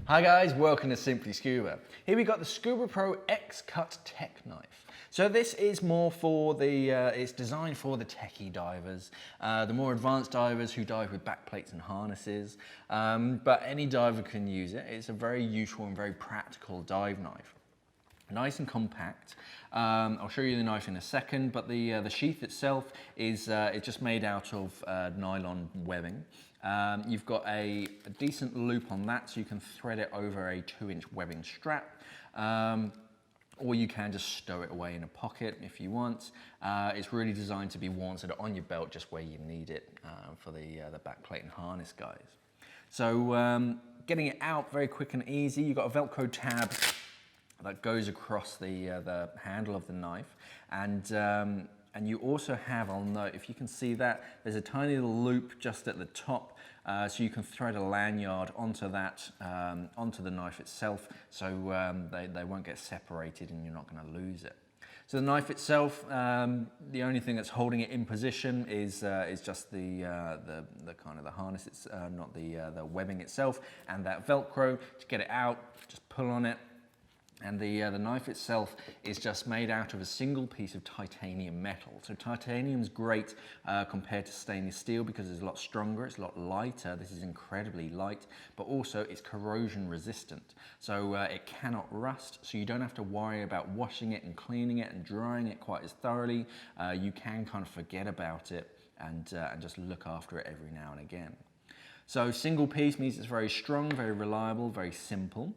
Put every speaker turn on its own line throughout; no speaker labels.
Hi guys, welcome to Simply Scuba. Here we got the Scubapro X-Cut Tech Knife. So this is more for the, it's designed for the techie divers, the more advanced divers who dive with backplates and harnesses, but any diver can use it. It's a very useful and very practical dive knife. Nice and compact. I'll show you the knife in a second, but the sheath itself is it's just made out of nylon webbing. You've got a decent loop on that, so you can thread it over a 2-inch webbing strap, or you can just stow it away in a pocket if you want. It's really designed to be worn sort of on your belt, just where you need it for the backplate and harness guys. So getting it out very quick and easy. You've got a Velcro tab that goes across the handle of the knife, and you also have, I'll note, if you can see that, there's a tiny little loop just at the top, so you can thread a lanyard onto that, onto the knife itself, so they won't get separated and you're not going to lose it. So the knife itself, the only thing that's holding it in position is just the kind of the harness, it's not the webbing itself, and that Velcro. To get it out, just pull on it. And the knife itself is just made out of a single piece of titanium metal. So titanium's great compared to stainless steel because it's a lot stronger, it's a lot lighter. This is incredibly light, but also it's corrosion resistant. So it cannot rust, so you don't have to worry about washing it and cleaning it and drying it quite as thoroughly. You can kind of forget about it and just look after it every now and again. So single piece means it's very strong, very reliable, very simple.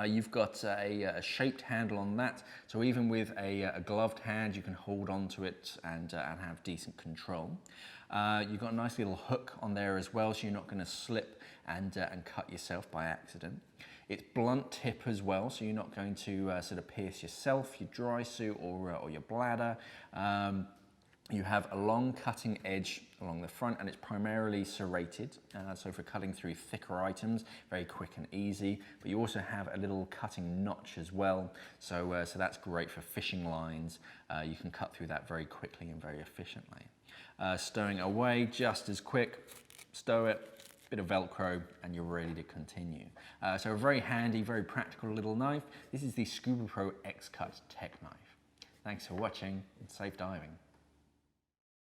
You've got a shaped handle on that, so even with a gloved hand you can hold on to it and have decent control. You've got a nice little hook on there as well, so you're not going to slip and cut yourself by accident. It's blunt tip as well, so you're not going to sort of pierce yourself, your dry suit or your bladder. You have a long cutting edge along the front, and it's primarily serrated, so for cutting through thicker items, very quick and easy. But you also have a little cutting notch as well, so that's great for fishing lines. You can cut through that very quickly and very efficiently. Stowing away, just as quick. Stow it, bit of Velcro, and you're ready to continue. So a very handy, very practical little knife. This is the Scubapro X-Cut Tech Knife. Thanks for watching, and safe diving.